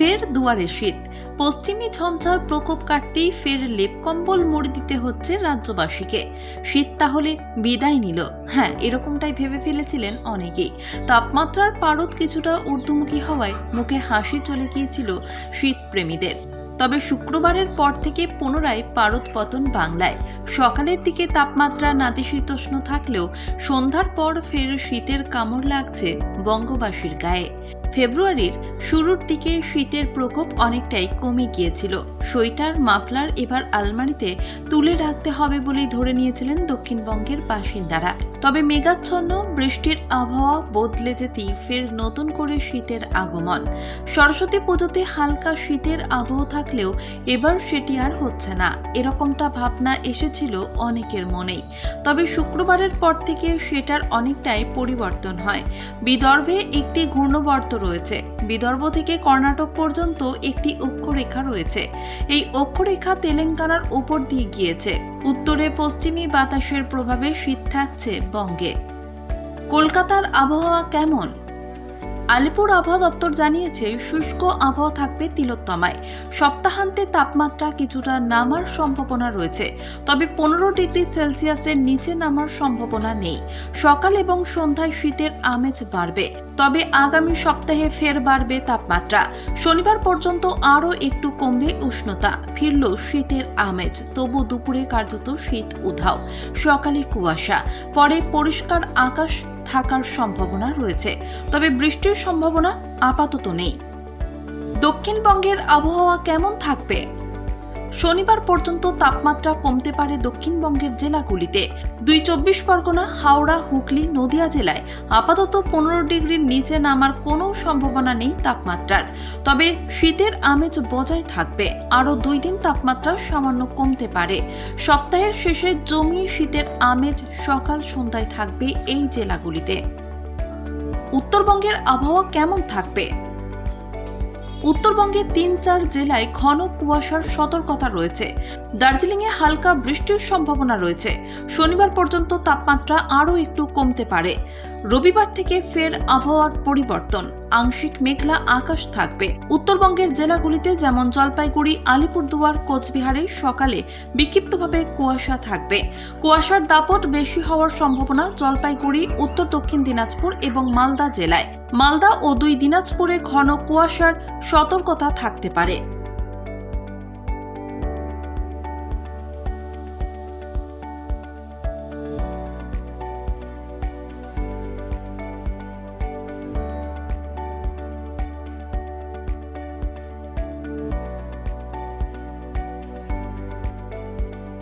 ফের দুয়ারে শীত। পশ্চিমী ঝঞ্ঝার প্রকোপ কাটতেই ফের লেপ কম্বল মুড়ি দিতে হচ্ছে রাজ্যবাসীকে। শীত তাহলে বিদায় নিল? হ্যাঁ, এরকমটাই ভেবে ফেলেছিলেন অনেকেই। তাপমাত্রার পারদ কিছুটা ঊর্ধ্বমুখী হওয়ায় মুখে হাসি চলে গিয়েছিল শীতপ্রেমীদের। তবে শুক্রবারের পর থেকে পুনরায় পারদ পতন বাংলায়। সকালের দিকে তাপমাত্রা নাতিশীতোষ্ণ থাকলেও সন্ধ্যার পর ফের শীতের কামড় লাগছে বঙ্গবাসীর গায়ে। ফেব্রুয়ারির শুরুর দিকে শীতের প্রকোপ অনেকটাই কমে গিয়েছিল। সোয়েটার মাফলার এবার আলমারিতে তুলে রাখতে হবে বলেই ধরে নিয়েছিলেন দক্ষিণবঙ্গের বাসিন্দারা। তবে মেঘাচ্ছন্ন বৃষ্টির আবহাওয়া বদলে যেতেই ফের নতুন করে শীতের আগমন। সরস্বতী পুজোতে হালকা শীতের আবহ থাকলেও এবার সেটি আর হচ্ছে না, এরকমটা ভাবনা এসেছিল অনেকের মনেই। তবে শুক্রবারের পর থেকে সেটার অনেকটাই পরিবর্তন হয়। বিদর্ভে একটি ঘূর্ণবর্ত রয়েছে। বিদর্ভ থেকে কর্ণাটক পর্যন্ত একটি অক্ষরেখা রয়েছে। এই অক্ষরেখা তেলেঙ্গানার উপর দিয়ে গিয়েছে। উত্তরে পশ্চিমী বাতাসের প্রভাবে শীত থাকছে বঙ্গে। কলকাতার আবহাওয়া কেমন? আলিপুর আবহাওয়া দপ্তর জানিয়েছে, শুষ্ক আবহাওয়া থাকবে তিলোত্তমায়। সপ্তাহান্তে তাপমাত্রা কিছুটা নামার সম্ভাবনা রয়েছে, তবে 15 ডিগ্রি সেলসিয়াসের নিচে নামার সম্ভাবনা নেই। সকাল এবং সন্ধ্যায় শীতের আমেজ বাড়বে, তবে আগামী সপ্তাহে ফের বাড়বে তাপমাত্রা। শনিবার পর্যন্ত আরও একটু কমবে উষ্ণতা, ফিরল শীতের আমেজ। তবু দুপুরে কার্যত শীত উধাও, সকালে কুয়াশা, পরে পরিষ্কার আকাশ থাকার সম্ভাবনা রয়েছে, তবে বৃষ্টির সম্ভাবনা আপাতত নেই। দক্ষিণবঙ্গের আবহাওয়া কেমন থাকবে? শনিবার পর্যন্ত তাপমাত্রা কমতে পারে দক্ষিণবঙ্গের জেলাগুলিতে। 24 পরগনা, হাওড়া, হুগলি, নদিয়া জেলায় আপাতত 15 ডিগ্রির নিচে নামার কোনো সম্ভাবনা নেই তাপমাত্রার, তবে শীতের আমেজ বজায় থাকবে। আরও 2 দিন তাপমাত্রা সামান্য কমতে পারে। সপ্তাহের শেষে জমিয়ে শীতের আমেজ সকাল সন্ধ্যায় থাকবে এই জেলাগুলিতে। উত্তরবঙ্গের আবহাওয়া কেমন থাকবে? উত্তরবঙ্গের 3-4 জেলায় ঘন কুয়াশার সতর্কতা রয়েছে। দার্জিলিংয়ে হালকা বৃষ্টির সম্ভাবনা রয়েছে। শনিবার পর্যন্ত তাপমাত্রা আরও একটু কমতে পারে। রবিবার থেকে ফের আবহাওয়ার পরিবর্তন, আংশিক মেঘলা আকাশ থাকবে। উত্তরবঙ্গের জেলাগুলিতে যেমন জলপাইগুড়ি, আলিপুরদুয়ার, কোচবিহারে সকালে বিক্ষিপ্তভাবে কুয়াশা থাকবে। কুয়াশার দাপট বেশি হওয়ার সম্ভাবনা জলপাইগুড়ি, উত্তর দক্ষিণ দিনাজপুর এবং মালদা জেলায়। মালদা ও 2 দিনাজপুরে ঘন কুয়াশার সতর্কতা থাকতে পারে।